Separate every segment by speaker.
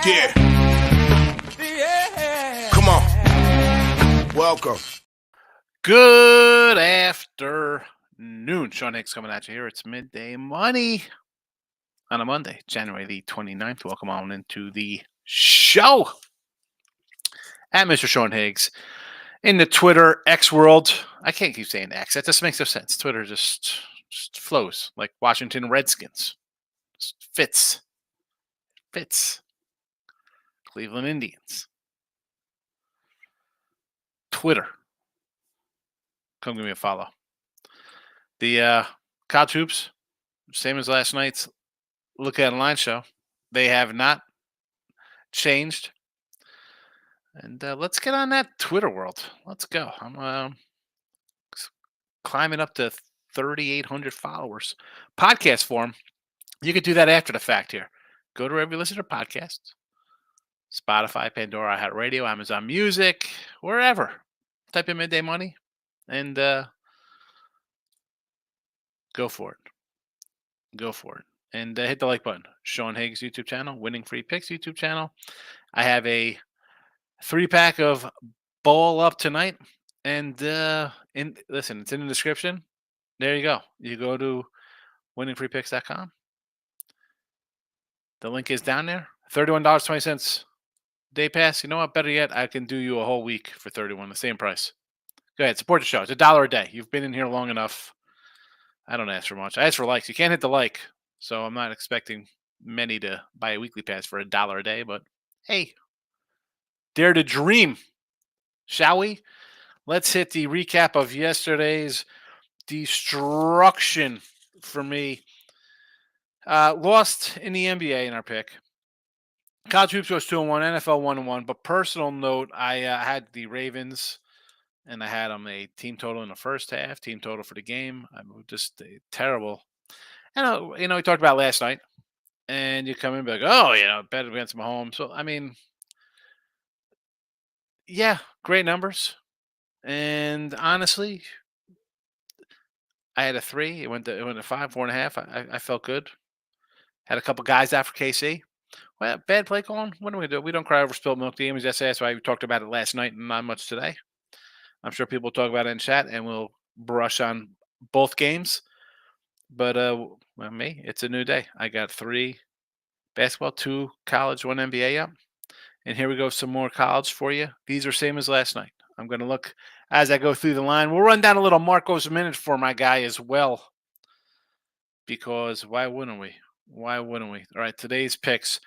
Speaker 1: Yeah. Come on. Welcome.
Speaker 2: Good afternoon. Sean Hicks coming at you here. It's Midday Money on a Monday, January the 29th. Welcome on into the show. At Mr. Sean Higgs in the Twitter X world. I can't keep saying X. That just makes no sense. Twitter just flows like Washington Redskins. Just fits. Cleveland Indians. Twitter. Come give me a follow. The college hoops, same as last night's Look At Online show. They have not changed. And let's get on that Twitter world. Let's go. I'm climbing up to 3,800 followers. Podcast form. You could do that after the fact here. Go to wherever you listen to podcasts. Spotify, Pandora, iHeartRadio, Amazon Music, wherever. Type in Midday Money and go for it. And hit the like button. Sean Higgs YouTube channel, Winning Free Picks YouTube channel. I have a 3-pack of Bowl Up tonight. And listen, it's in the description. There you go. You go to winningfreepicks.com. The link is down there. $31.20 day pass. You know what? Better yet, I can do you a whole week for $31, the same price. Go ahead, support the show. It's $1 a day. You've been in here long enough. I don't ask for much. I ask for likes. You can't hit the like, so I'm not expecting many to buy a weekly pass for $1 a day. But hey, dare to dream, shall we? Let's hit the recap of yesterday's destruction for me. Lost in the NBA in our pick. College hoops goes 2-1, NFL 1-1. But personal note, I had the Ravens, and I had them a team total in the first half, team total for the game. I'm just terrible. And we talked about last night, and you come in and be like, oh, bet against Mahomes. So I mean, yeah, great numbers. And honestly, I had a 3. It went to 5, 4.5. I felt good. Had a couple guys out for KC. Well, bad play calling. What do we do? We don't cry over spilled milk. The games yesterday. That's why we talked about it last night and not much today. I'm sure people will talk about it in chat, and we'll brush on both games. But me, it's a new day. I got 3 basketball, 2 college, 1 NBA up. And here we go, some more college for you. These are same as last night. I'm going to look as I go through the line. We'll run down a little Marcos minute for my guy as well. Because why wouldn't we? All right, today's picks.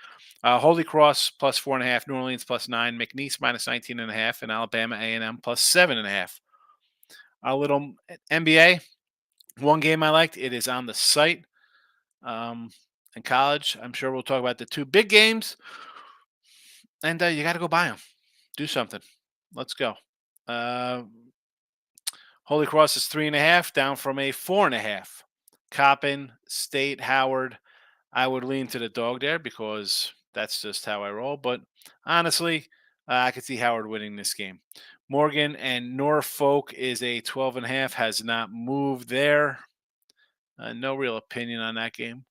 Speaker 2: Holy Cross plus 4.5, New Orleans plus 9, McNeese minus 19.5, and Alabama A&M plus 7.5. A little NBA. One game I liked. It is on the site. In college, I'm sure we'll talk about the 2 big games. And you got to go buy them. Do something. Let's go. Holy Cross is 3.5, down from a 4.5. Coppin, State, Howard. I would lean to the dog there because that's just how I roll. But honestly, I could see Howard winning this game. Morgan and Norfolk is a 12.5. Has not moved there. No real opinion on that game.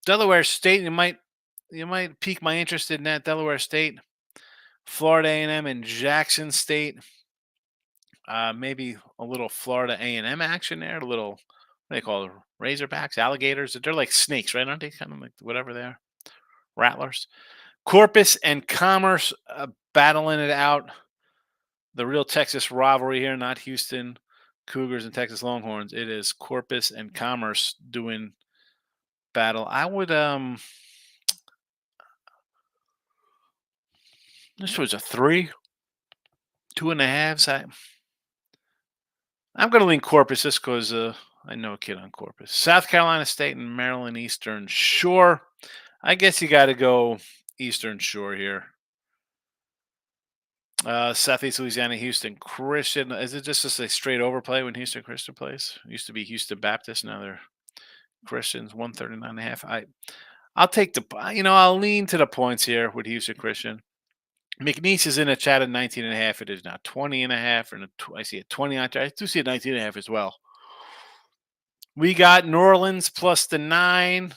Speaker 2: Delaware State, you might pique my interest in that. Delaware State, Florida A&M, and Jackson State. Maybe a little Florida A&M action there. A little, what do they call it? Razorbacks, alligators. They're like snakes, right? Aren't they kind of like whatever they are? Rattlers. Corpus and Commerce battling it out. The real Texas rivalry here, not Houston Cougars and Texas Longhorns. It is Corpus and Commerce doing battle. I would this was a 3, 2.5. I'm going to lean Corpus just because I know a kid on Corpus. South Carolina State and Maryland Eastern Shore. I guess you got to go Eastern Shore here. Southeast Louisiana, Houston Christian. Is it just a straight overplay when Houston Christian plays? It used to be Houston Baptist. Now they're Christians, 139.5. I'll take I'll lean to the points here with Houston Christian. McNeese is in a chat at 19.5. It is now 20.5. And I see a 20 out there. I do see a 19.5 as well. We got New Orleans plus the 9.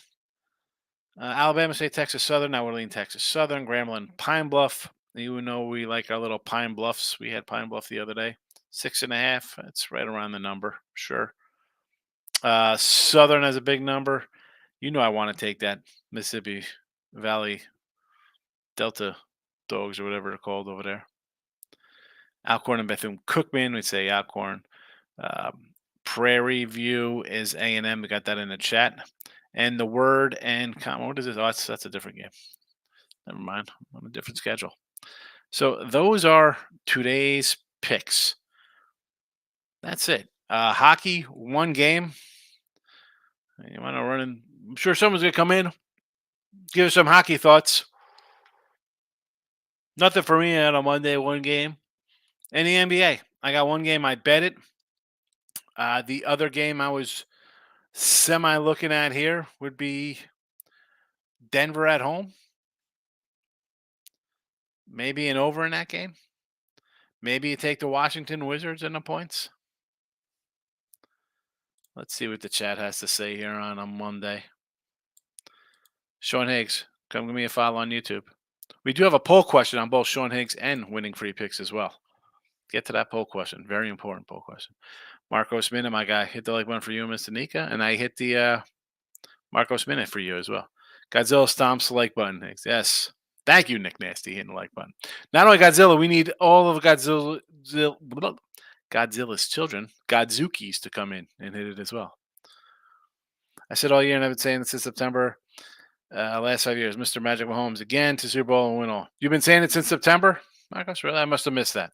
Speaker 2: Alabama State, Texas Southern, Now Orleans, Texas Southern, Grambling, Pine Bluff. You know we like our little Pine Bluffs. We had Pine Bluff the other day. 6.5. That's right around the number. Sure. Southern has a big number. You know I want to take that Mississippi Valley Delta dogs or whatever they're called over there. Alcorn and Bethune Cookman, we'd say Alcorn. Prairie View is A&M. We got that in the chat. And the Word and what is this? Oh, that's a different game. Never mind. I'm on a different schedule. So those are today's picks. That's it. Hockey, one game. You want to run in? I'm sure someone's going to come in, give us some hockey thoughts. Nothing for me on a Monday, one game. In the NBA, I got one game. I bet it. The other game I was semi looking at here would be Denver at home. Maybe an over in that game. Maybe you take the Washington Wizards in the points. Let's see what the chat has to say here on a Monday. Sean Higgs, come give me a follow on YouTube. We do have a poll question on both Sean Higgs and winning free picks as well. Get to that poll question. Very important poll question. Marcos Minna, my guy, hit the like button for you, Mr. Nika, and I hit the Marcos Minna for you as well. Godzilla stomps the like button, Higgs. Yes. Thank you, Nick Nasty, hitting the like button. Not only Godzilla, we need all of Godzilla's children, Godzukis, to come in and hit it as well. I said all year, and I've been saying this since September. Last 5 years, Mr. Magic Mahomes again to Super Bowl and win all. You've been saying it since September? Marcos, really? I must have missed that.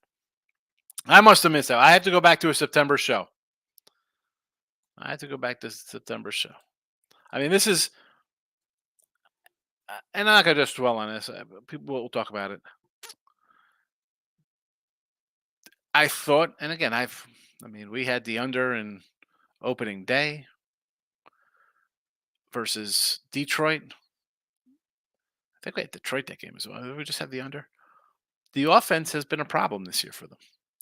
Speaker 2: I have to go back to a September show. I have to go back to September show. I mean, this is, and I'm not going to just dwell on this. People will talk about it. I thought, and again, we had the under in opening day versus Detroit. I think we had Detroit that game as well. We just have the under. The offense has been a problem this year for them.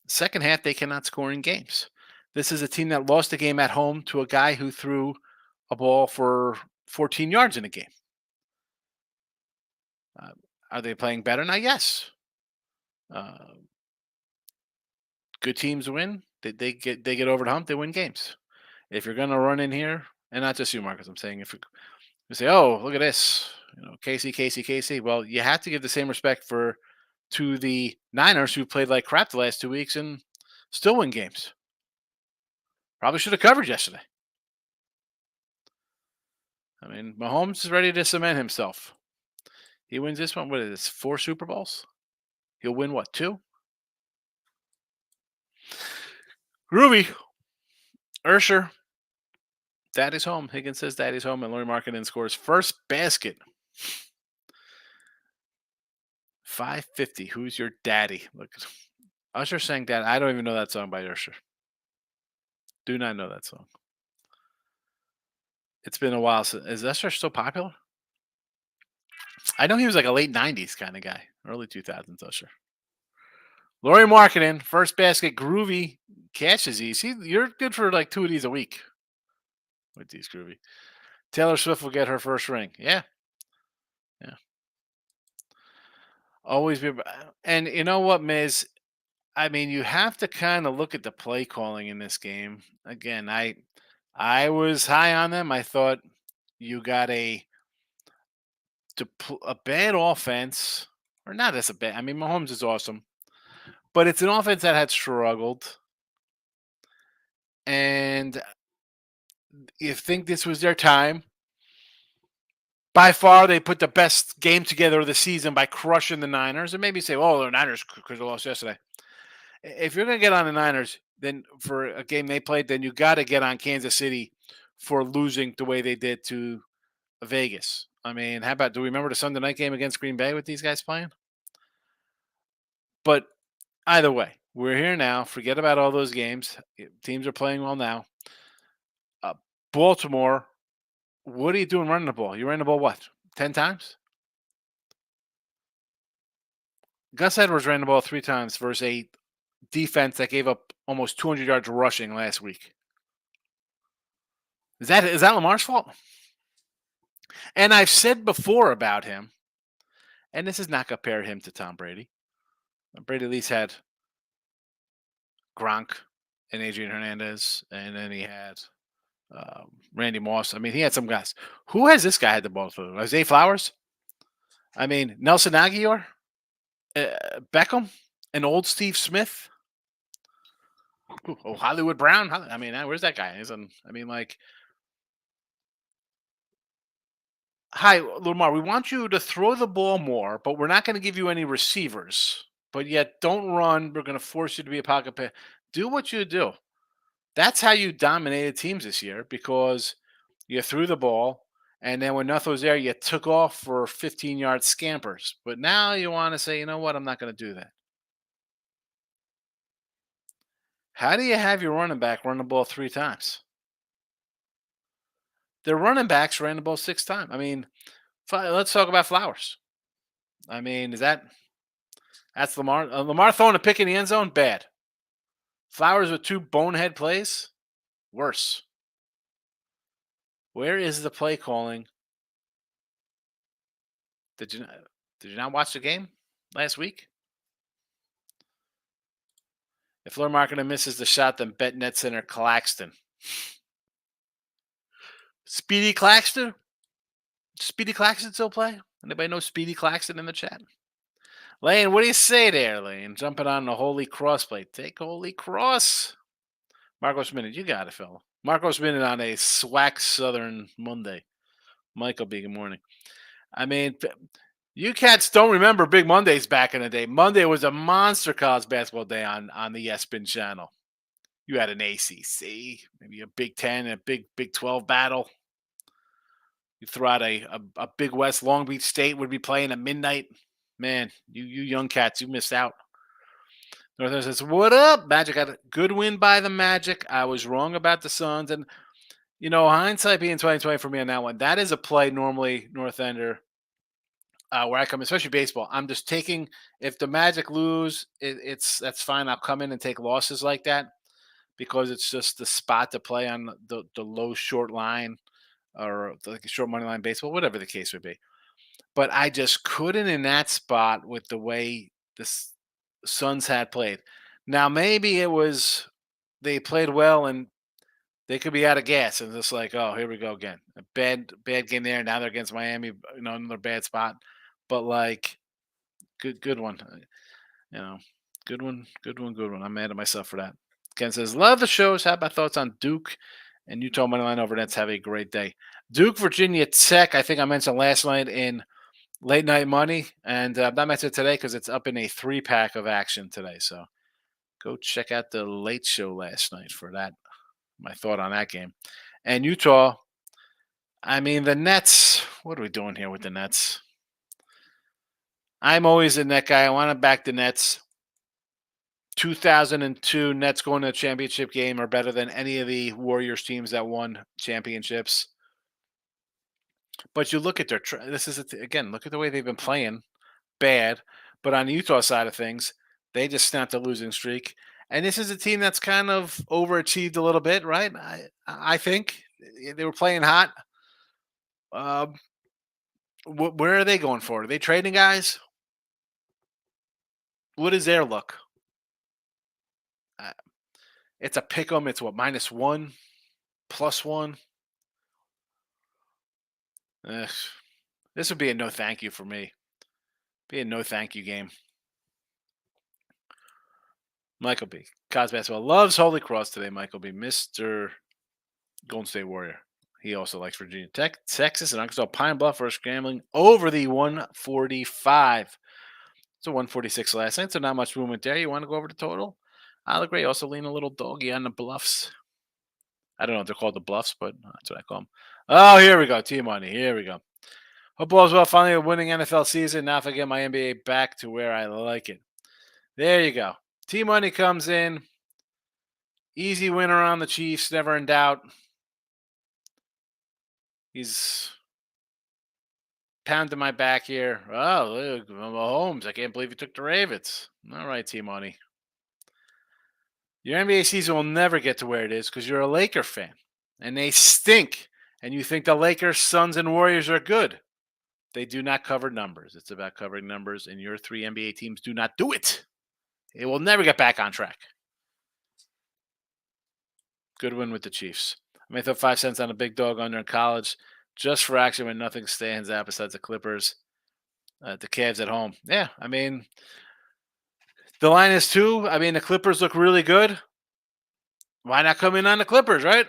Speaker 2: Second half, they cannot score in games. This is a team that lost a game at home to a guy who threw a ball for 14 yards in a game. Are they playing better now? Yes. Good teams win. They get over the hump. They win games. If you're going to run in here, and not just you, Marcus, I'm saying if you say, "Oh, look at this," Casey. Well, you have to give the same respect to the Niners who played like crap the last 2 weeks and still win games. Probably should have covered yesterday. I mean, Mahomes is ready to cement himself. He wins this one. What is this? 4 Super Bowls? He'll win what, 2? Groovy. Ursher. Daddy's home. Higgins says Daddy's home, and Laurie Markkinen scores first basket. 550. Who's your daddy? Look, Usher sang that. I don't even know that song by Usher. Do not know that song. It's been a while. Is Usher still popular? I know he was like a late 90s kind of guy. Early 2000s Usher. Laurie Markkinen, first basket. Groovy catches these. You're good for like 2 of these a week with these, Groovy. Taylor Swift will get her first ring. Yeah. Always be. And you know what, Miz? I mean, you have to kind of look at the play calling in this game. Again, I was high on them. I thought you got a bad offense, or not as a bad. I mean, Mahomes is awesome, but it's an offense that had struggled, and you think this was their time. By far, they put the best game together of the season by crushing the Niners, and maybe say, "Oh, the Niners because they lost yesterday." If you're going to get on the Niners, then for a game they played, then you got to get on Kansas City for losing the way they did to Vegas. I mean, how about, do we remember the Sunday night game against Green Bay with these guys playing? But either way, we're here now. Forget about all those games. Teams are playing well now. Baltimore, what are you doing running the ball? You ran the ball what, 10 times? Gus Edwards ran the ball 3 times versus a defense that gave up almost 200 yards rushing last week. Is that Lamar's fault? And I've said before about him, and this is not compare him to Tom Brady. Brady at least had Gronk and Adrian Hernandez, and then he had Randy Moss. I mean, he had some guys. Who has this guy had the ball for? Isaiah Flowers? I mean, Nelson Aguilar, Beckham, and old Steve Smith. Oh, Hollywood Brown. I mean, where's that guy? I mean, like, hi, Lamar. We want you to throw the ball more, but we're not going to give you any receivers. But yet, don't run. We're going to force you to be a pocket pass. Do what you do. That's how you dominated teams this year because you threw the ball, and then when nothing was there, you took off for 15-yard scampers. But now you want to say, you know what? I'm not going to do that. How do you have your running back run the ball 3 times? Their running backs ran the ball 6 times. I mean, let's talk about Flowers. I mean, that's Lamar? Lamar throwing a pick in the end zone? Bad. Flowers with 2 bonehead plays? Worse. Where is the play calling? Did you not watch the game last week? If Lamar misses the shot, then bet net center Claxton. Speedy Claxton? Speedy Claxton still play? Anybody know Speedy Claxton in the chat? Lane, what do you say there, Lane? Jumping on the Holy Cross plate. Take Holy Cross. Marcos Minute, you got it, fella. Marcos Minute on a SWAC Southern Monday. Michael B, good morning. I mean, you cats don't remember Big Mondays back in the day. Monday was a monster college basketball day on the ESPN channel. You had an ACC, maybe a Big 10, a Big 12 battle. You throw out a Big West. Long Beach State would be playing at midnight. Man, you young cats, you missed out. Northern says, what up? Magic got a good win by the Magic. I was wrong about the Suns. And, hindsight being 2020 for me on that one, that is a play normally North Ender where I come, especially baseball. I'm just taking, if the Magic lose, that's fine. I'll come in and take losses like that because it's just the spot to play on the low short line or like a short money line baseball, whatever the case would be. But I just couldn't in that spot with the way the Suns had played. Now, maybe it was they played well and they could be out of gas and just like, oh, here we go again. A bad game there. Now they're against Miami, another bad spot. But like, good one. Good one. I'm mad at myself for that. Ken says, love the shows. Have my thoughts on Duke and Utah Moneyline over Nets. Have a great day. Duke, Virginia Tech, I think I mentioned last night in Late Night Money. And I'm not mentioning it today because it's up in a 3-pack of action today. So go check out the late show last night for that. My thought on that game. And Utah, I mean, the Nets, what are we doing here with the Nets? I'm always a net guy. I want to back the Nets. 2002 Nets going to a championship game are better than any of the Warriors teams that won championships. But you look at their again, look at the way they've been playing. Bad. But on the Utah side of things, they just snapped a losing streak. And this is a team that's kind of overachieved a little bit, right? I think they were playing hot. Where are they going for? Are they trading guys? What is their look? It's a pick 'em. It's what, -1, +1. This would be a no thank you for me. Be a no thank you game. Michael B. Cos Basketball loves Holy Cross today, Michael B. Mr. Golden State Warrior. He also likes Virginia Tech, Texas, and Arkansas Pine Bluff are scrambling over the 145. It's a 146 last night, so not much movement there. You want to go over the total? I'll agree. Also lean a little doggy on the Bluffs. I don't know if they're called the Bluffs, but that's what I call them. Oh, here we go. T-Money. Here we go. Hope all is well. Finally a winning NFL season. Now if I get my NBA back to where I like it. There you go. T-Money comes in. Easy winner on the Chiefs. Never in doubt. He's pounding my back here. Oh, look, Mahomes. I can't believe he took the Ravens. All right, T-Money. Your NBA season will never get to where it is because you're a Laker fan. and they stink, and you think the Lakers, Suns, and Warriors are good. They do not cover numbers. It's about covering numbers, and your three NBA teams do not do it. It will never get back on track. Good win with the Chiefs. I may throw 5 cents on a big dog under in college just for action when nothing stands out besides the Clippers. The Cavs at home. Yeah, I mean, the line is 2. I mean, the Clippers look really good. Why not come in on the Clippers, right?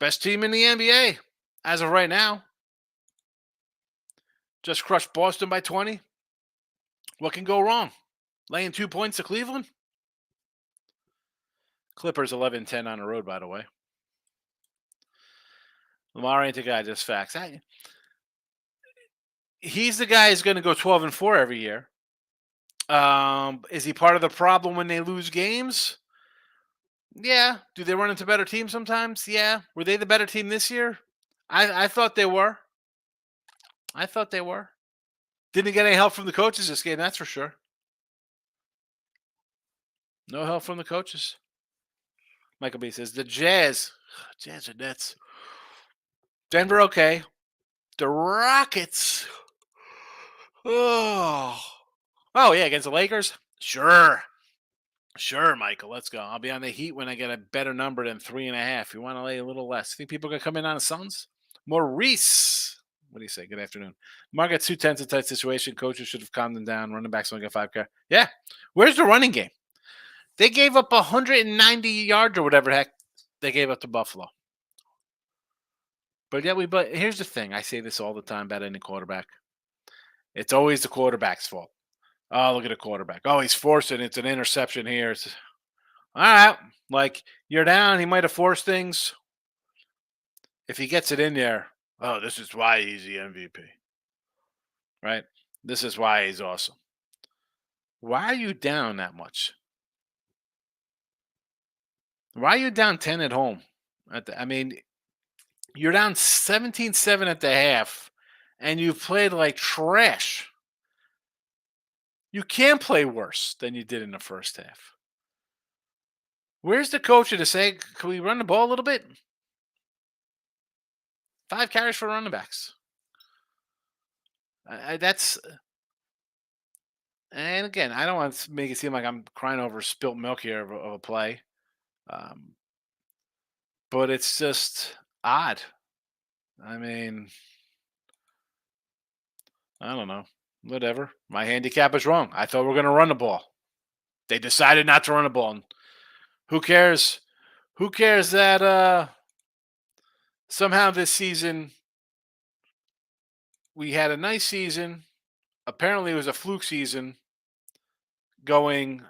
Speaker 2: Best team in the NBA as of right now. Just crushed Boston by 20. What can go wrong? Laying 2 points to Cleveland? Clippers 11-10 on the road, by the way. Lamar ain't the guy, just facts. He's the guy who's going to go 12-4 every year. Is he part of the problem when they lose games? Yeah. Do they run into better teams sometimes? Yeah. Were they the better team this year? I thought they were. I thought they were. Didn't get any help from the coaches this game, that's for sure. No help from the coaches. Michael B says the Jazz are Nets. Denver okay. The Rockets. Oh. Oh yeah, against the Lakers? Sure. Sure, Michael. Let's go. I'll be on the Heat when I get a better number than 3.5. You want to lay a little less? Think people are gonna come in on the Suns? Maurice. What do you say? Good afternoon. Mark 2 tenths a tight situation. Coaches should have calmed them down. Running backs only got 5K. Yeah. Where's the running game? They gave up 190 yards or whatever the heck they gave up to Buffalo. But here's the thing. I say this all the time about any quarterback. It's always the quarterback's fault. Oh, look at the quarterback. Oh, he's forcing it. It's an interception here. It's all right. Like you're down. He might have forced things. If he gets it in there, oh, this is why he's the MVP. Right? This is why he's awesome. Why are you down that much? Why are you down 10 at home? I mean, you're down 17-7 at the half, and you've played like trash. You can play worse than you did in the first half. Where's the coach to say, can we run the ball a little bit? 5 carries for running backs. That's, and again, I don't want to make it seem like I'm crying over spilt milk here of a play, um, but it's just odd. I mean, I don't know. Whatever. My handicap is wrong. I thought we were going to run the ball. They decided not to run the ball. And who cares? Who cares that somehow this season we had a nice season. Apparently it was a fluke season going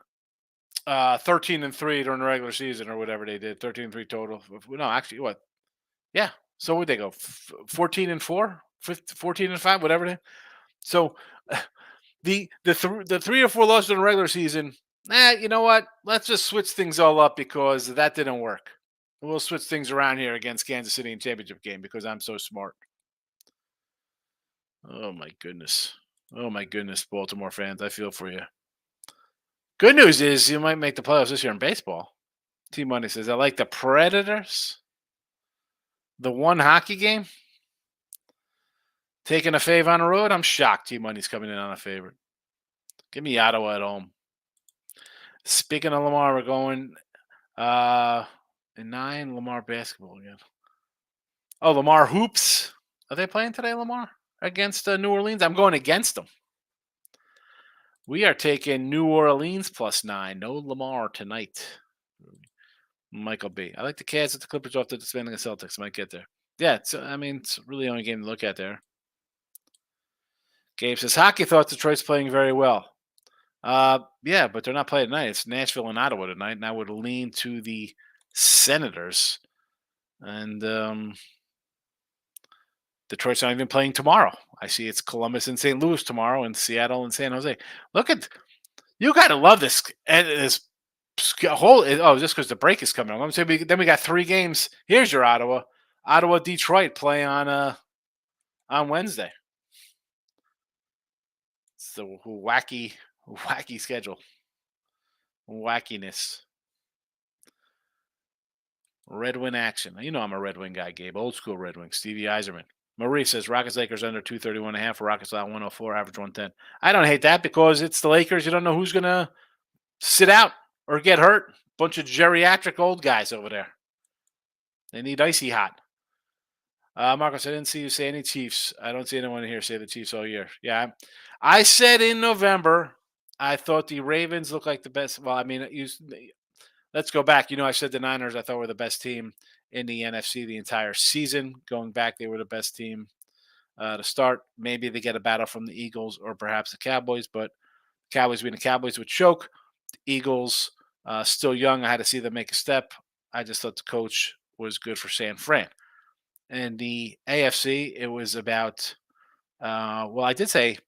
Speaker 2: 13-3 during the regular season or whatever they did. 13-3 total. No, actually what? Yeah. So would they go 14-4? 14-5, whatever they. So the 3 or 4 losses in the regular season, you know what? Let's just switch things all up because that didn't work. We'll switch things around here against Kansas City in championship game because I'm so smart. Oh my goodness. Oh my goodness, Baltimore fans. I feel for you. Good news is you might make the playoffs this year in baseball. T Money says, I like the Predators. The one hockey game. Taking a fave on the road. I'm shocked T Money's coming in on a favorite. Give me Ottawa at home. Speaking of Lamar, we're going in 9, Lamar basketball again. Oh, Lamar hoops. Are they playing today, Lamar? Against New Orleans? I'm going against them. We are taking New Orleans +9. No Lamar tonight. Michael B. I like the Cavs with the Clippers off the defending the Celtics. Might get there. Yeah, it's really the only game to look at there. Gabe says, hockey thought Detroit's playing very well. Yeah, but they're not playing tonight. It's Nashville and Ottawa tonight, and I would lean to the Senators. And Detroit's not even playing tomorrow. I see it's Columbus and St. Louis tomorrow, and Seattle and San Jose. You got to love this. And this whole just because the break is coming. I'm going to say then we got 3 games. Here's your Ottawa, Detroit play on Wednesday. It's the wacky schedule, wackiness. Red Wing action. You know I'm a Red Wing guy, Gabe. Old school Red Wing. Stevie Eiserman. Marie says Rockets Lakers under 231.5. Rockets out 104, average 110. I don't hate that because it's the Lakers. You don't know who's going to sit out or get hurt. Bunch of geriatric old guys over there. They need icy hot. Marcos, I didn't see you say any Chiefs. I don't see anyone here say the Chiefs all year. Yeah, I said in November I thought the Ravens looked like the best. Well, I mean, let's go back. I said the Niners I thought were the best team in the NFC the entire season. Going back, they were the best team to start. Maybe they get a battle from the Eagles or perhaps the Cowboys, but Cowboys being the Cowboys would choke. The Eagles, still young. I had to see them make a step. I just thought the coach was good for San Fran. And the AFC, it was about, well, I did say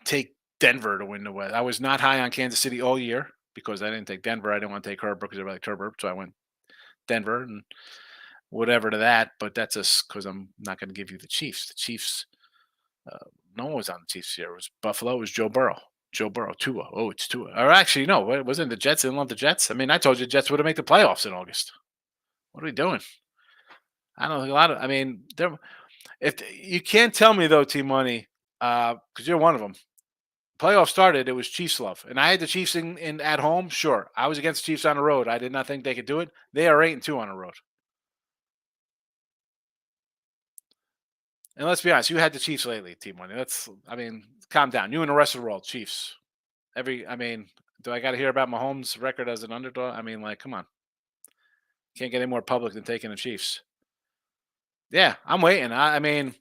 Speaker 2: take Denver to win the West. I was not high on Kansas City all year because I didn't take Denver. I didn't want to take Herbert because I like Herbert. So I went Denver and whatever to that. But that's just because I'm not going to give you the Chiefs. The Chiefs, no one was on the Chiefs here. It was Buffalo. It was Joe Burrow. Joe Burrow, Tua. Oh, it's Tua. Or actually, no, it wasn't the Jets. I didn't love the Jets. I mean, I told you the Jets would have made the playoffs in August. What are we doing? I don't think a lot of. I mean, if you can't tell me though, T Money, because you're one of them. Playoff started, it was Chiefs love, and I had the Chiefs in at home. Sure, I was against the Chiefs on the road. I did not think they could do it. They are 8-2 on the road. And let's be honest, you had the Chiefs lately, T Money. I mean, calm down. You and the rest of the world, Chiefs. I mean, do I got to hear about Mahomes' record as an underdog? I mean, like, come on, can't get any more public than taking the Chiefs. Yeah, I'm waiting. I mean,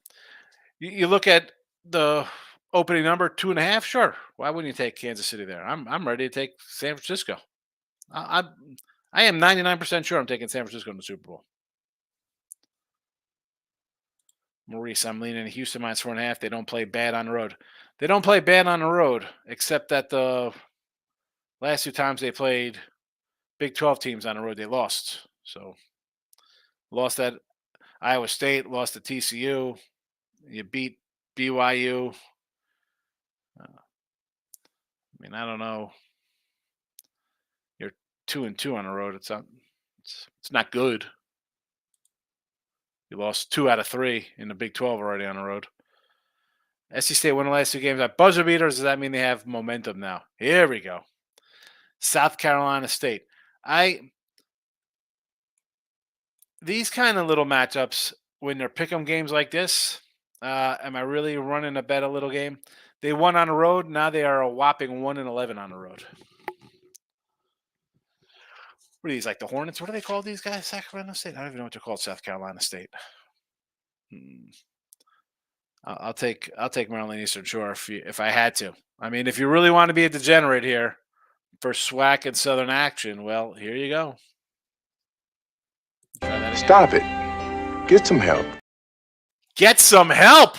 Speaker 2: you look at the opening number 2.5. Sure, why wouldn't you take Kansas City there? I'm ready to take San Francisco. I I am 99% sure I'm taking San Francisco in the Super Bowl. Maurice, I'm leaning Houston minus 4.5. They don't play bad on the road. They don't play bad on the road, except that the last two times they played Big 12 teams on the road, they lost. So lost at Iowa State, lost to TCU. You beat BYU. I mean, I don't know. You're 2-2 on the road. It's not good. You lost 2 out of 3 in the Big 12 already on the road. SC State won the last 2 games at buzzer beaters. Does that mean they have momentum now? Here we go. South Carolina State. These kind of little matchups when they're pick'em games like this. Am I really running a bet a little game? They won on the road. Now they are a whopping 1-11 on the road. What are these, like the Hornets? What do they call these guys? Sacramento State? I don't even know what they're called. South Carolina State. I'll take Maryland Eastern Shore if I had to. I mean, if you really want to be a degenerate here for SWAC and Southern action, well, here you go.
Speaker 1: Stop it. Get some help.
Speaker 2: Get some help.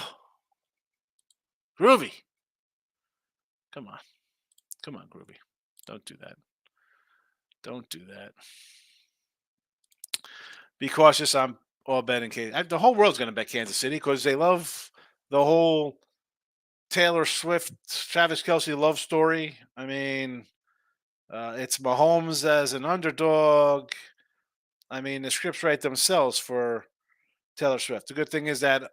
Speaker 2: Groovy. Come on. Come on, Groovy. Don't do that. Don't do that. Be cautious. I'm all betting Kansas. The whole world's going to bet Kansas City because they love the whole Taylor Swift, Travis Kelce love story. I mean, it's Mahomes as an underdog. I mean, the scripts write themselves for Taylor Swift. The good thing is that,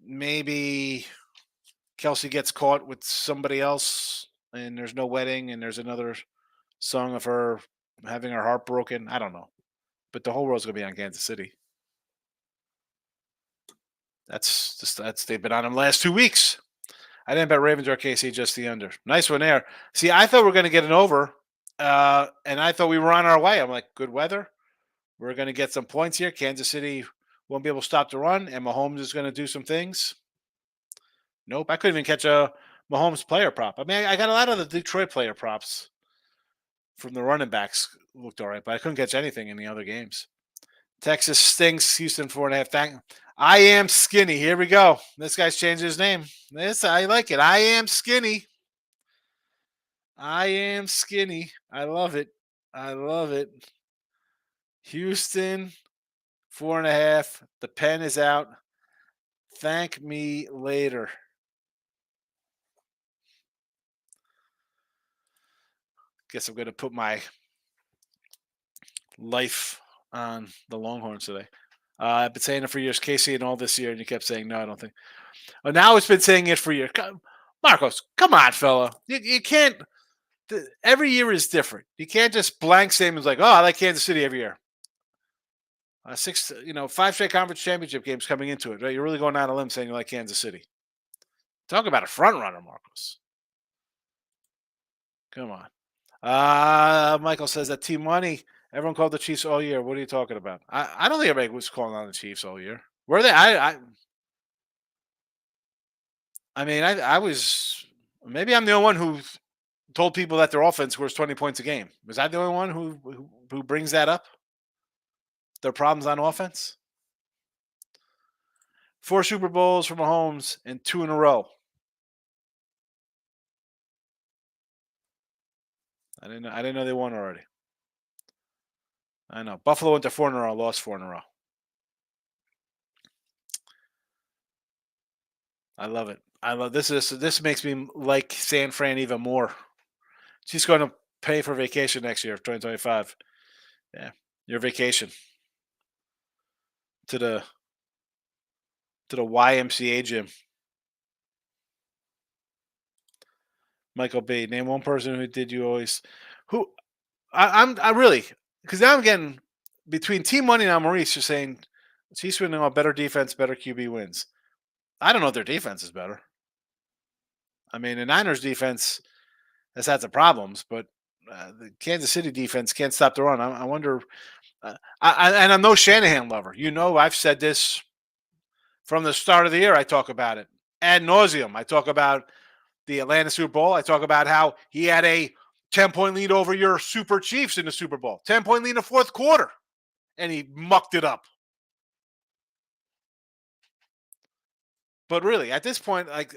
Speaker 2: maybe Kelsey gets caught with somebody else and there's no wedding and there's another song of her having her heart broken. I don't know. But the whole world's going to be on Kansas City. They've been on them last 2 weeks. I didn't bet Ravens or KC, just the under. Nice one there. See, I thought we were going to get an over, and I thought we were on our way. I'm like, good weather. We're going to get some points here. Kansas City won't be able to stop the run, and Mahomes is going to do some things. Nope, I couldn't even catch a Mahomes player prop. I mean, I got a lot of the Detroit player props from the running backs looked all right, but I couldn't catch anything in the other games. Texas stinks. Houston 4.5. I am skinny. Here we go. This guy's changed his name. I like it. I am skinny. I am skinny. I love it. I love it. Houston 4.5. The pen is out. Thank me later. Guess I'm going to put my life on the Longhorns today. I've been saying it for years, Casey, and all this year, and you kept saying no. I don't think. Well, now it's been saying it for years. Marcos, come on, fella. You can't. Every year is different. You can't just blank statements like, "Oh, I like Kansas City every year." Five straight conference championship games coming into it. Right? You're really going out on a limb saying you like Kansas City. Talk about a front runner, Marcos. Come on. Michael says that Team Money. Everyone called the Chiefs all year. What are you talking about? I don't think everybody was calling on the Chiefs all year. Were they? I mean, I was. Maybe I'm the only one who told people that their offense scores 20 points a game. Was I the only one who brings that up? Their problems on offense. 4 Super Bowls for Mahomes and 2 in a row. I didn't know they won already. I know Buffalo went to 4 in a row, lost 4 in a row. I love it. I love this. This makes me like San Fran even more. She's going to pay for vacation next year, 2025. Yeah, your vacation to the YMCA gym. Michael B. Name one person who did you always who I really because now I'm getting between Team Money and Maurice. You're saying Chiefs winning on better defense, better QB wins. I don't know if their defense is better. I mean, the Niners defense has had some problems, but the Kansas City defense can't stop the run. I wonder. And I'm no Shanahan lover. I've said this from the start of the year. I talk about it ad nauseum. I talk about the Atlanta Super Bowl. I talk about how he had a 10-point lead over your Super Chiefs in the Super Bowl. 10-point lead in the fourth quarter, and he mucked it up. But really, at this point, like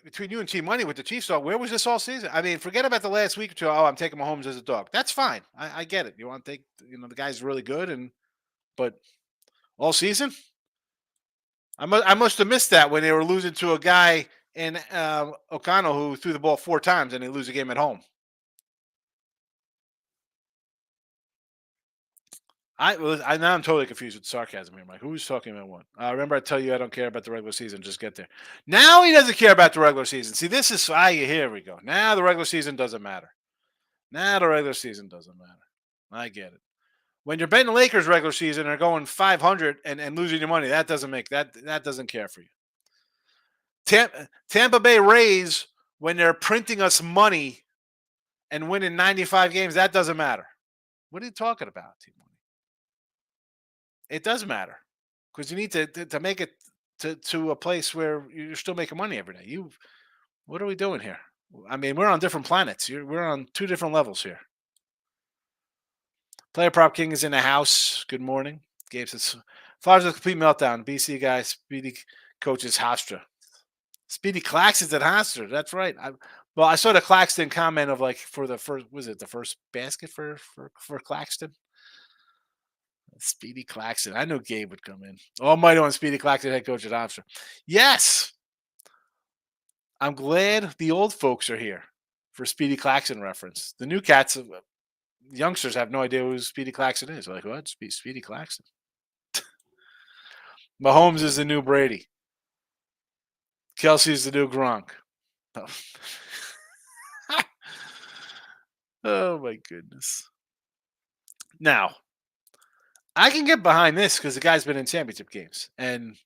Speaker 2: between you and Team Money with the Chiefs, where was this all season? I mean, forget about the last week or two. Oh, I'm taking Mahomes as a dog. That's fine. I get it. You want to think, the guy's really good, but all season, I must have missed that when they were losing to a guy in O'Connell who threw the ball 4 times and they lose a game at home. Now I'm totally confused with sarcasm here, Mike. Who's talking about what? Remember, I tell you I don't care about the regular season. Just get there. Now he doesn't care about the regular season. See, this is here we go. Now the regular season doesn't matter. Now the regular season doesn't matter. I get it. When you're betting the Lakers regular season and are going 500 and losing your money, that doesn't care for you. Tampa Bay Rays, when they're printing us money and winning 95 games, that doesn't matter. What are you talking about, Team Money? It does matter because you need to make it to a place where you're still making money every day. What are we doing here? I mean, we're on different planets. We're on 2 different levels here. Player Prop King is in the house. Good morning. Gabe says, Flyers a complete meltdown. BC guy, Speedy coaches Hofstra. Speedy Claxton's at Hofstra. That's right. I saw the Claxton comment of like for the first, was it the first basket for Claxton? Speedy Claxton. I know Gabe would come in. Almighty on Speedy Claxton, head coach at Hofstra. Yes. I'm glad the old folks are here for Speedy Claxton reference. The new cats, youngsters have no idea who Speedy Claxton is. They're like, what? Speedy Claxton. Mahomes is the new Brady. Kelsey's the new Gronk. Oh, oh my goodness. Now, I can get behind this because the guy's been in championship games, and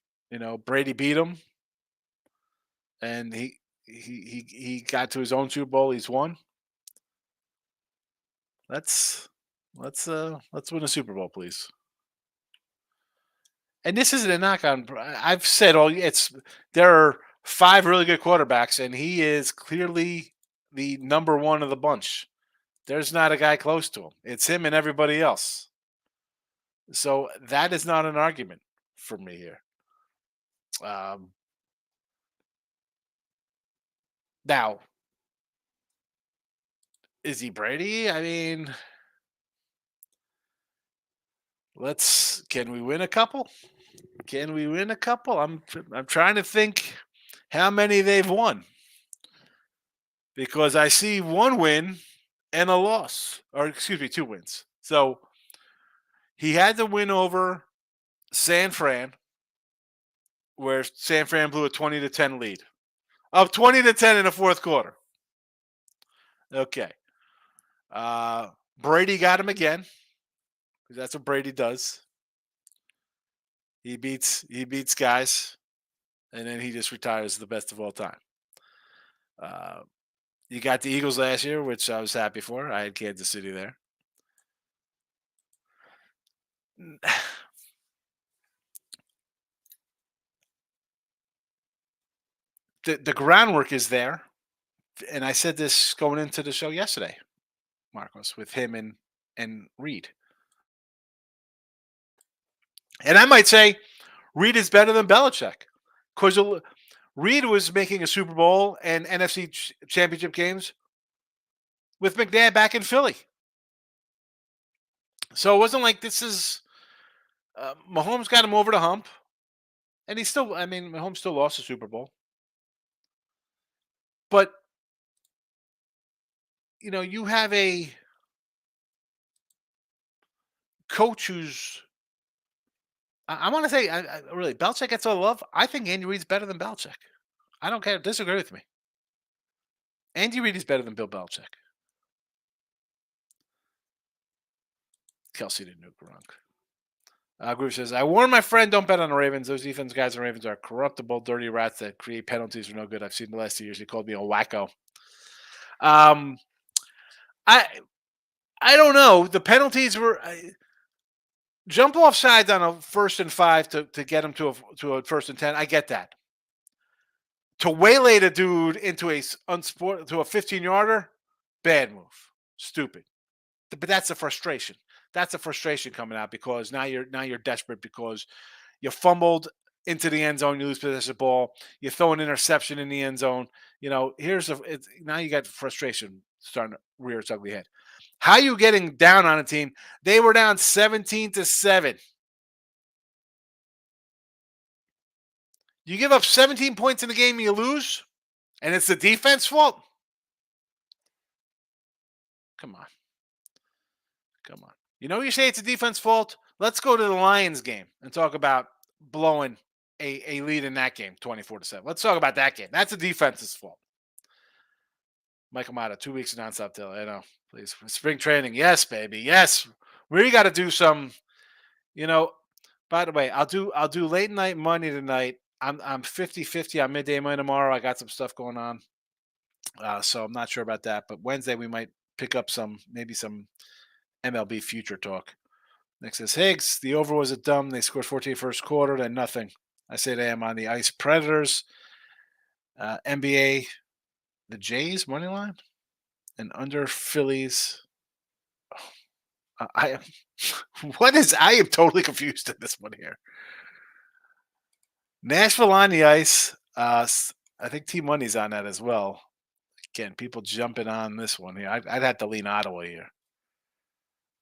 Speaker 2: Brady beat him, and he got to his own Super Bowl. He's won. Let's win a Super Bowl, please. And this isn't a knock on. I've said there are 5 really good quarterbacks, and he is clearly the number one of the bunch. There's not a guy close to him. It's him and everybody else. So that is not an argument for me here. Now, is he Brady? I mean, can we win a couple? Can we win a couple? I'm trying to think how many they've won. Because I see 1 win and a loss. Or excuse me, 2 wins. So he had to win over San Fran, where San Fran blew a 20-10 lead. Up 20-10 in the fourth quarter. Okay. Uh, Brady got him again. That's what Brady does. He beats guys, and then he just retires the best of all time. Uh, you got the Eagles last year, which I was happy for. I had Kansas City there. The groundwork is there, and I said this going into the show yesterday, Marcos, with him and Reed. And I might say Reed is better than Belichick because Reed was making a Super Bowl and NFC championship games with McNabb back in Philly. So it wasn't like this is Mahomes got him over the hump, and Mahomes still lost the Super Bowl, but you have a coach who's I want to say really Belichick gets all the love. I think Andy Reid's better than Belichick. I don't care. Disagree with me. Andy Reid is better than Bill Belichick. Kelsey didn't know Gronk. Groove says, I warn my friend, don't bet on the Ravens. Those defense guys and Ravens are corruptible, dirty rats that create penalties for no good. I've seen the last 2 years. He called me a wacko. I don't know. The penalties were jump off sides on a 1st and 5 to get him to a 1st and 10. I get that. To waylay the dude into a 15-yarder, bad move, stupid. But that's the frustration. That's the frustration coming out because now you're desperate because you fumbled into the end zone, you lose possession of the ball, you throw an interception in the end zone. Now you got frustration starting to rear its ugly head. How you getting down on a team? They were down 17-7. You give up 17 points in the game, you lose, and it's the defense fault? Come on. You say it's a defense fault? Let's go to the Lions game and talk about blowing a lead in that game, 24-7. Let's talk about that game. That's a defense's fault. Michael Mata, 2 weeks of nonstop till. I know. Please. Spring training. Yes, baby. Yes. We got to do some, by the way, I'll do late night money tonight. I'm 50-50 on midday money tomorrow. I got some stuff going on. So I'm not sure about that. But Wednesday we might pick up maybe some MLB future talk. Next says Higgs, the over was a dumb. They scored 14 first quarter, then nothing. I say they am on the Ice Predators. NBA, the Jays money line, and under Phillies. I am totally confused in this one here. Nashville on the ice. I think T Money's on that as well. Again, people jumping on this one here. I'd have to lean Ottawa here.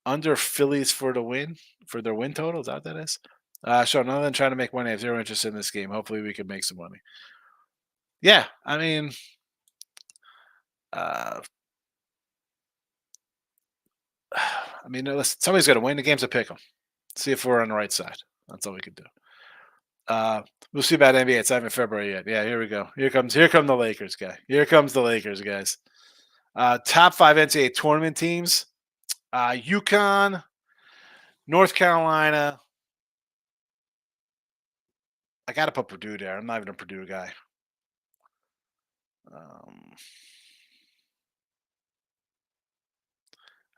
Speaker 2: Under Phillies for their win total. Is that what that is? Sure. Other than trying to make money, I have zero interest in this game. Hopefully, we can make some money. Yeah, listen, somebody's got to win. The game's a pick 'em. See if we're on the right side. That's all we can do. We'll see about NBA. It's not even February yet. Yeah, here we go. Here come the Lakers guy. Here comes the Lakers guys. Top 5 NCAA tournament teams. UConn, North Carolina. I got to put Purdue there. I'm not even a Purdue guy.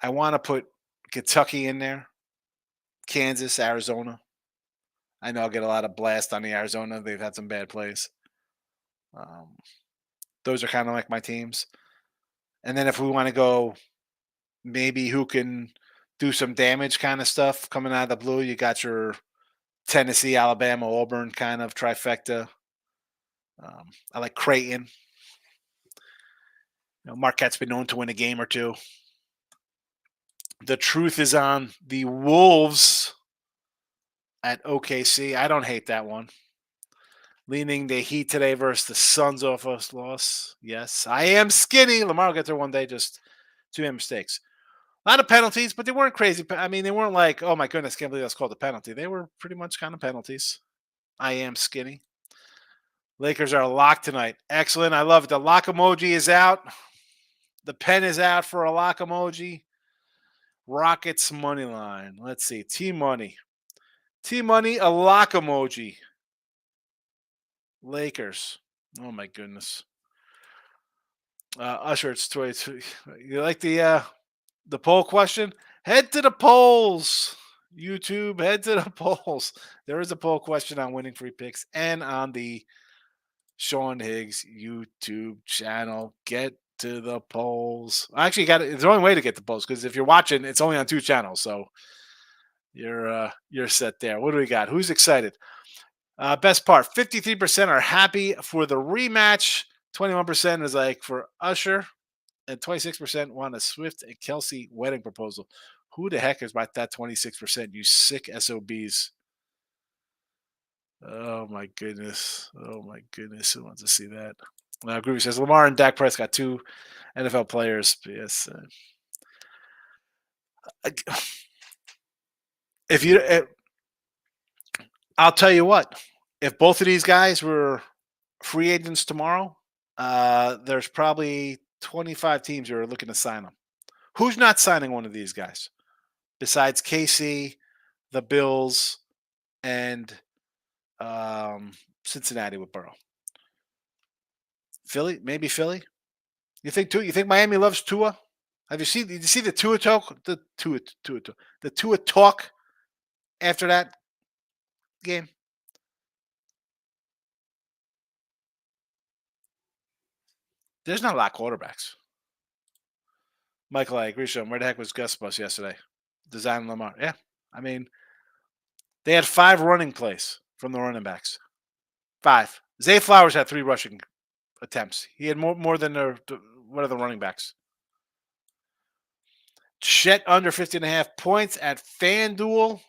Speaker 2: I want to put Kentucky in there. Kansas, Arizona. I know I'll get a lot of blast on the Arizona. They've had some bad plays. Those are kind of like my teams. And then if we want to go maybe who can do some damage kind of stuff coming out of the blue, you got your Tennessee, Alabama, Auburn kind of trifecta. I like Creighton. Marquette's been known to win a game or two. The truth is on the Wolves at OKC. I don't hate that one. Leaning the Heat today versus the Suns off a loss. Yes, I am skinny. Lamar will get there one day. Just too many mistakes. A lot of penalties, but they weren't crazy. I mean, they weren't like, oh my goodness, can't believe that's called a penalty. They were pretty much kind of penalties. I am skinny. Lakers are locked tonight. Excellent. I love it. The lock emoji is out. The pen is out for a lock emoji. Rockets money line. Let's see. T Money. T Money, a lock emoji. Lakers. Oh my goodness. Usher, it's 22. You like the poll question? Head to the polls. YouTube, head to the polls. There is a poll question on winning free picks and on the Sean Higgs YouTube channel. Get to the polls. I actually got it. It's the only way to get the polls because if you're watching, it's only on 2 channels. So you're set there. What do we got? Who's excited? Best part: 53% are happy for the rematch. 21% is like for Usher, and 26% want a Swift and Kelsey wedding proposal. Who the heck is about that 26%? You sick SOBs. Oh my goodness. Oh my goodness. Who wants to see that? Groovy says Lamar and Dak Prescott, 2 NFL players. Yes. If you, I'll tell you what. If both of these guys were free agents tomorrow, there's probably 25 teams who are looking to sign them. Who's not signing one of these guys besides KC, the Bills, and Cincinnati with Burrow? Philly, maybe Philly. You think Tua? You think Miami loves Tua? Have you seen? Did you see the Tua talk? The Tua talk after that game. There's not a lot of quarterbacks. Michael, I agree. Sean, where the heck was Gus Bus yesterday? Design Lamar. Yeah, I mean, they had 5 running plays from the running backs. 5. Zay Flowers had 3 rushing attempts. He had more than what are the running backs? Chet under 50.5 points at FanDuel.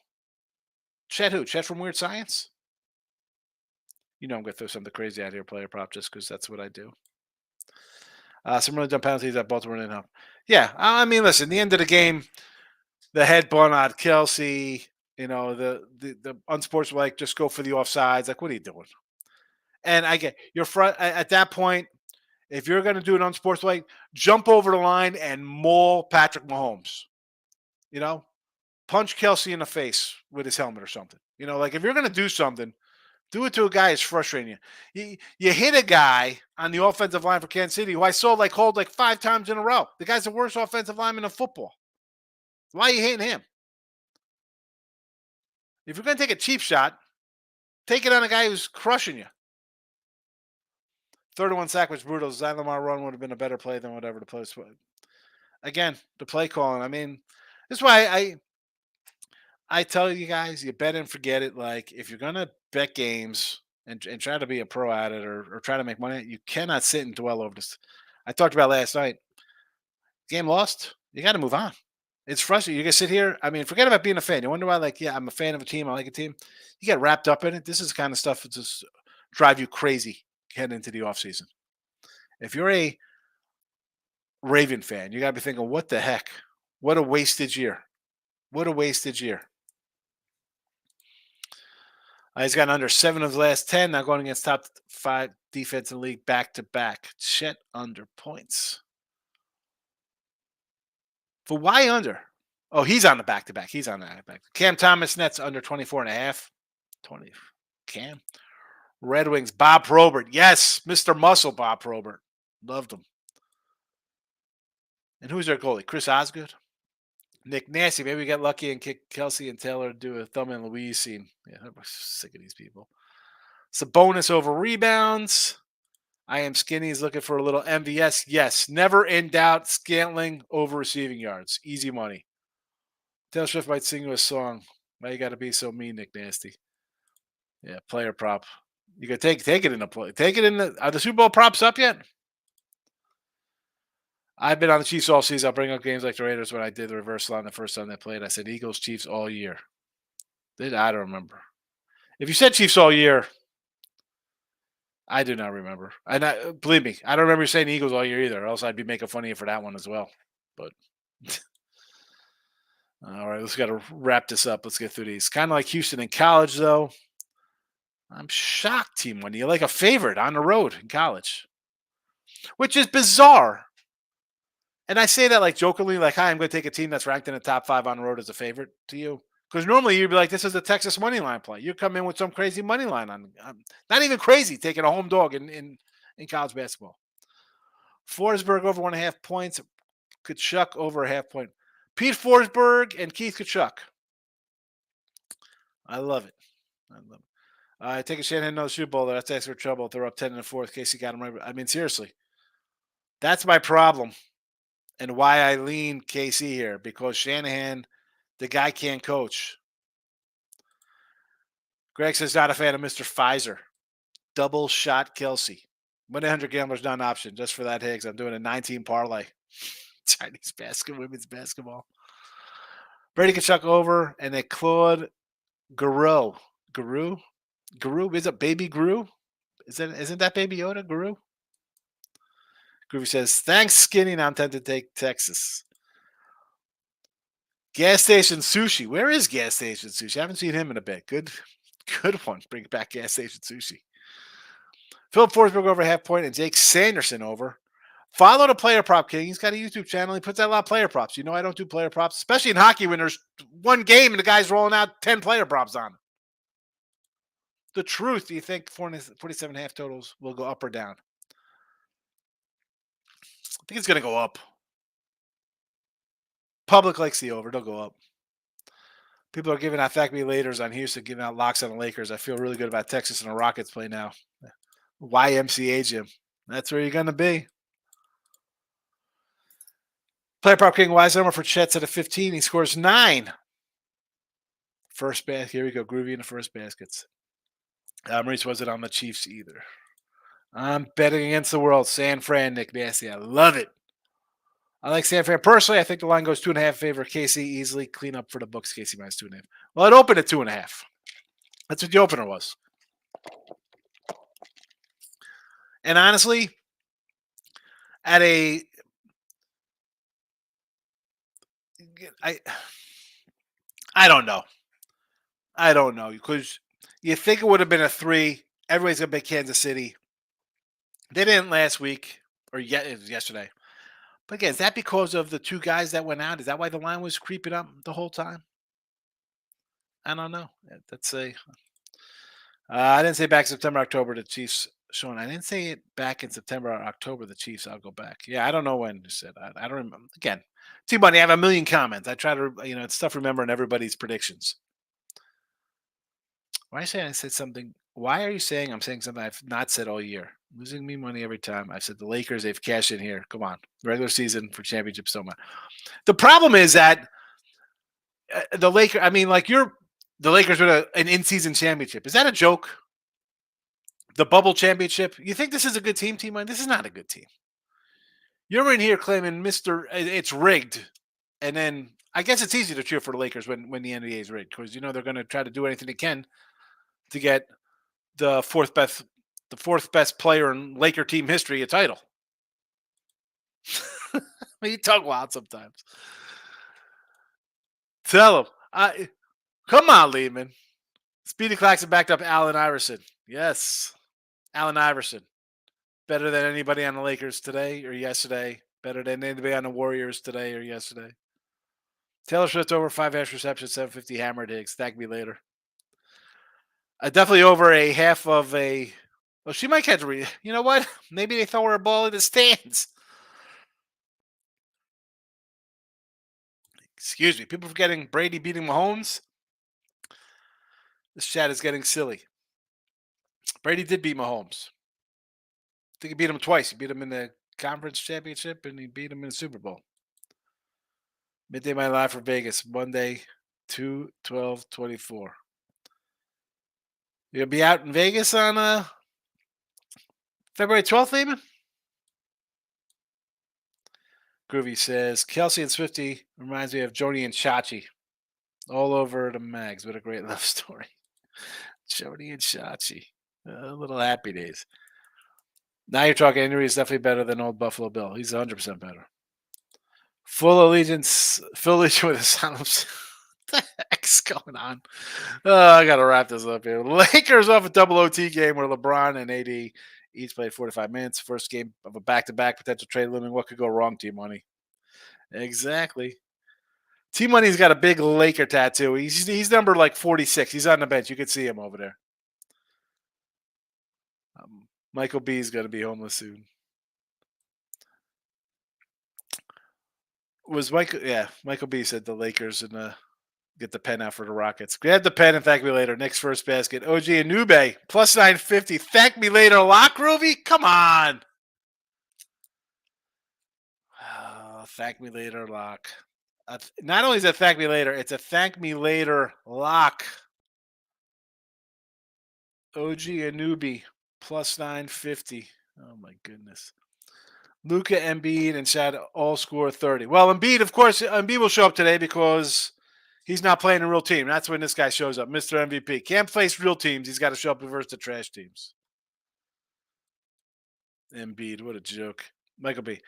Speaker 2: Chet who? Chet from Weird Science? You know I'm going to throw something crazy out here, player prop, just because that's what I do. Some really dumb penalties that Baltimore didn't help. Yeah, I mean, listen, at the end of the game, the head bun on Kelsey, the unsportsmanlike, just go for the offsides. Like, what are you doing? And I get your front at that point. If you're going to do an unsportsmanlike, jump over the line and maul Patrick Mahomes. Punch Kelsey in the face with his helmet or something. Like if you're going to do something, do it to a guy who's frustrating you. You hit a guy on the offensive line for Kansas City who I saw hold 5 times in a row. The guy's the worst offensive lineman in football. Why are you hitting him? If you're going to take a cheap shot, take it on a guy who's crushing you. 31 sack was brutal. Zion Lamar run would have been a better play than whatever the play was. Again, the play calling. I mean, this is why I tell you guys, you bet and forget it. Like, if you're going to bet games and try to be a pro at it or try to make money, you cannot sit and dwell over this. I talked about last night. Game lost. You got to move on. It's frustrating. You can sit here. I mean, forget about being a fan. You wonder why, I'm a fan of a team. I like a team. You get wrapped up in it. This is the kind of stuff that just drive you crazy heading into the offseason. If you're a Raven fan, you got to be thinking, what the heck? What a wasted year. What a wasted year. He's gotten under 7 of the last 10. Now going against top 5 defense in the league back to back. Chet under points. For why under? Oh, he's on the back to back. He's on the back. Cam Thomas Nets under 24.5. 20. Cam. Red Wings. Bob Probert. Yes, Mr. Muscle Bob Probert. Loved him. And who's their goalie? Chris Osgood. Nick Nasty. Maybe we get lucky and kick Kelsey and Taylor to do a Thumb and Louise scene. Yeah, I'm sick of these people. Sabonis over rebounds. I am skinny. He's looking for a little MVS. Yes. Never in doubt. Scantling over receiving yards. Easy money. Taylor Swift might sing you a song. Why you got to be so mean, Nick Nasty? Yeah, player prop. You can take it in the play. Take it in the. Are the Super Bowl props up yet? I've been on the Chiefs all season. I'll bring up games like the Raiders when I did the reversal on the first time they played. I said Eagles, Chiefs all year. I don't remember. If you said Chiefs all year, I do not remember. And believe me, I don't remember you saying Eagles all year either, or else I'd be making fun of you for that one as well. But All right, let's got to wrap this up. Let's get through these. Kind of like Houston in college, though. I'm shocked, Team One. You're like a favorite on the road in college, which is bizarre. And I say that like jokingly, like, "Hi, I'm going to take a team that's ranked in the top 5 on the road as a favorite to you." Because normally you'd be like, "This is a Texas money line play." You come in with some crazy money line on, not even crazy, taking a home dog in college basketball. Forsberg over 1.5 points. Kachuk over a half point. Pete Forsberg and Keith Kachuk. I love it. I love it. I take a Shanahan no Super Bowl. That's asking for trouble. If they're up 10 in the fourth. Casey got him right. I mean, seriously, that's my problem, and why I lean KC here, because Shanahan, the guy can't coach. Greg says not a fan of Mr. Pfizer. Double shot Kelsey. 1-800 gamblers not an option. Just for that, Higgs. I'm doing a 19 parlay. Chinese basketball, women's basketball. Brady Kachuk over, and then Claude Guru. Guru? Is it Baby Guru? Isn't that Baby Yoda? Guru? Groovy says, thanks, Skinny. Now I'm tempted to take Texas. Gas Station Sushi. Where is Gas Station Sushi? I haven't seen him in a bit. Good one. Bring back Gas Station Sushi. Philip Forsberg over half point and Jake Sanderson over. Follow the Player Prop King. He's got a YouTube channel. He puts out a lot of player props. You know I don't do player props, especially in hockey when there's one game and the guy's rolling out 10 player props on. The truth, do you think 47.5 totals will go up or down? I think it's going to go up. Public likes the over. They'll go up. People are giving out fact me laters on Houston, giving out locks on the Lakers. I feel really good about Texas and the Rockets play now. YMCA gym. That's where you're going to be. Player Prop King, wise number for Chet's at a 15. He scores 9. First basket. Here we go. Groovy in the first baskets. Maurice wasn't on the Chiefs either. I'm betting against the world. San Fran, Nick Nasty. I love it. I like San Fran. Personally, I think the line goes 2.5 favor KC easily. Clean up for the books. KC minus 2.5. Well, it opened at 2.5. That's what the opener was. And honestly, at a I don't know. I don't know, because you think it would have been a 3. Everybody's gonna bet Kansas City. They didn't last week, or yet it was yesterday. But again, is that because of the 2 guys that went out? Is that why the line was creeping up the whole time? I don't know. That's a. I didn't say back September, October the Chiefs. Sean, I didn't say it back in September or October the Chiefs. I'll go back. Yeah, I don't know when you said. I don't remember. Again, T-Money, I have a million comments. I try to, it's tough remembering everybody's predictions. Why I said something? Why are you saying I'm saying something I've not said all year? Losing me money every time. I said the Lakers, they've cashed in here. Come on. Regular season for championship so much. The problem is that the Lakers, the Lakers win an in-season championship. Is that a joke? The bubble championship? You think this is a good team, T-Money? This is not a good team. You're in here claiming it's rigged. And then I guess it's easy to cheer for the Lakers when the NBA is rigged, because they're going to try to do anything they can to get the fourth best player in Laker team history a title. You talk wild sometimes. Tell him. Come on, Lehman. Speedy Claxton backed up Allen Iverson. Yes. Allen Iverson. Better than anybody on the Lakers today or yesterday. Better than anybody on the Warriors today or yesterday. Taylor Swift over 5 hash receptions, 750 hammered Higgs. Thank me later. Definitely over a half of a. Well, she might catch a. You know what? Maybe they throw her a ball in the stands. Excuse me. People forgetting Brady beating Mahomes. This chat is getting silly. Brady did beat Mahomes. I think he beat him twice. He beat him in the conference championship and he beat him in the Super Bowl. Midday My Live for Vegas, Monday, 2/12/24. You're going to be out in Vegas on February 12th, Lehman? Groovy says, Kelsey and Swifty reminds me of Joni and Chachi. All over the mags. What a great love story. Joni and Chachi. Little happy days. Now you're talking Henry is definitely better than old Buffalo Bill. He's 100% better. Full allegiance, Phil Leach with a son of what the heck's going on? I gotta wrap this up here. Lakers off a double OT game where LeBron and AD each played 45 minutes. First game of a back-to-back potential trade looming. What could go wrong, T Money? Exactly. T Money's got a big Laker tattoo. He's number like 46. He's on the bench. You could see him over there. Michael B is going to be homeless soon. Was Michael? Yeah, Michael B said the Lakers and get the pen out for the Rockets. Grab the pen and thank me later. Nick's first basket. OG Anube plus 950. Thank me later. Lock Groovy. Come on. Oh, thank me later, lock. Not only is it thank me later, it's a thank me later lock. OG Anubi plus 950. Oh my goodness. Luca, Embiid, and Shad all score 30. Well, Embiid, of course, Embiid will show up today because he's not playing a real team. That's when this guy shows up, Mr. MVP. Can't face real teams. He's got to show up versus the trash teams. Embiid, what a joke. Michael B.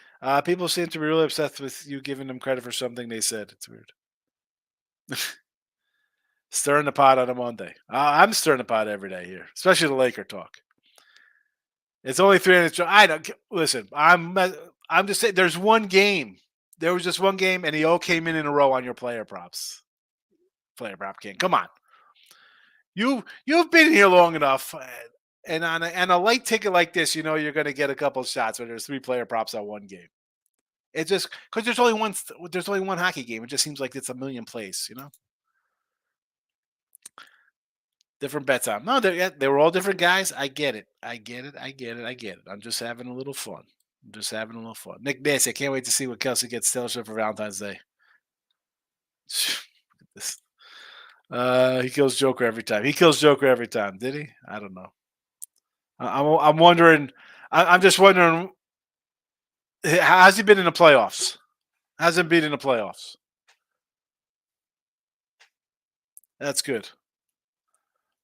Speaker 2: People seem to be really obsessed with you giving them credit for something they said. It's weird. Stirring the pot on a Monday. I'm stirring the pot every day here, especially the Laker talk. It's only 300. I don't listen. I'm just saying. There's one game. There was just one game, and he all came in a row on your player props. Player prop king. Come on. You've been here long enough, and on a light ticket like this, you know you're going to get a couple shots when there's 3 player props on one game. It's just because there's only one hockey game. It just seems like it's a million plays. You know. Different bets on. No, they were all different guys. I get it. I'm just having a little fun. Nick Nancy, I can't wait to see what Kelsey gets Taylor Swift for Valentine's Day. He kills Joker every time. Did he? I don't know. I'm wondering. I'm just wondering. How's he been in the playoffs? Hasn't been in the playoffs. That's good.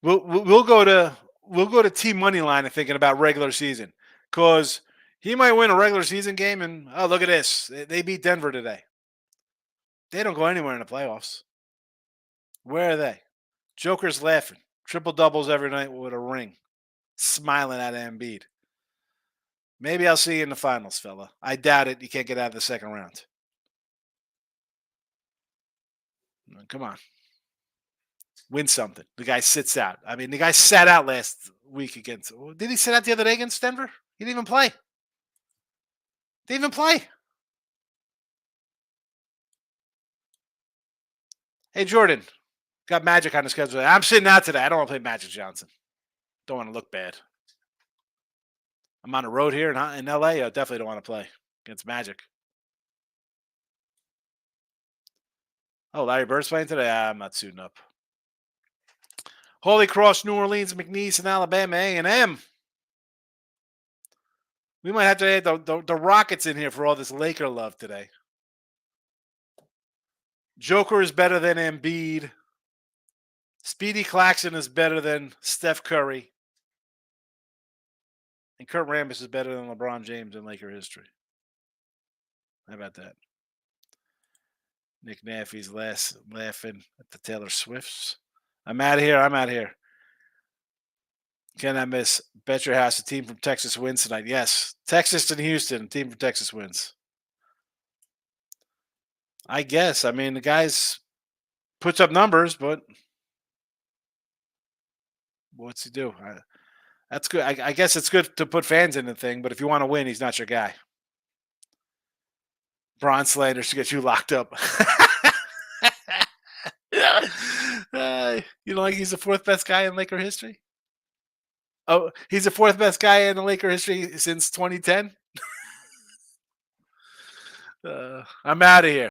Speaker 2: We'll go to team money line and thinking about regular season because he might win a regular season game and oh look at this, they beat Denver today. They don't go anywhere in the playoffs. Where are they? Joker's laughing, triple doubles every night with a ring, smiling at Embiid. Maybe I'll see you in the finals, fella. I doubt it. You can't get out of the second round. Come on. Win something. The guy sits out. I mean, the guy sat out last week against. Did he sit out the other day against Denver? He didn't even play. Hey, Jordan. Got Magic on the schedule. I'm sitting out today. I don't want to play Magic Johnson. Don't want to look bad. I'm on the road here in LA. I definitely don't want to play against Magic. Oh, Larry Bird's playing today? I'm not suiting up. Holy Cross, New Orleans, McNeese, and Alabama A&M. We might have to add the Rockets in here for all this Laker love today. Joker is better than Embiid. Speedy Claxton is better than Steph Curry. And Kurt Rambis is better than LeBron James in Laker history. How about that? Nick Naffy's laughing at the Taylor Swifts. I'm out of here. Can I miss? Bet your house a team from Texas wins tonight. Yes. Texas and Houston, team from Texas wins. I guess. I mean, the guys puts up numbers, but what's he do? That's good. I guess it's good to put fans in the thing, but if you want to win, he's not your guy. Braun slander should get you locked up. You don't think he's the 4th best guy in Laker history? Oh, he's the 4th best guy in the Laker history since 2010? I'm out of here.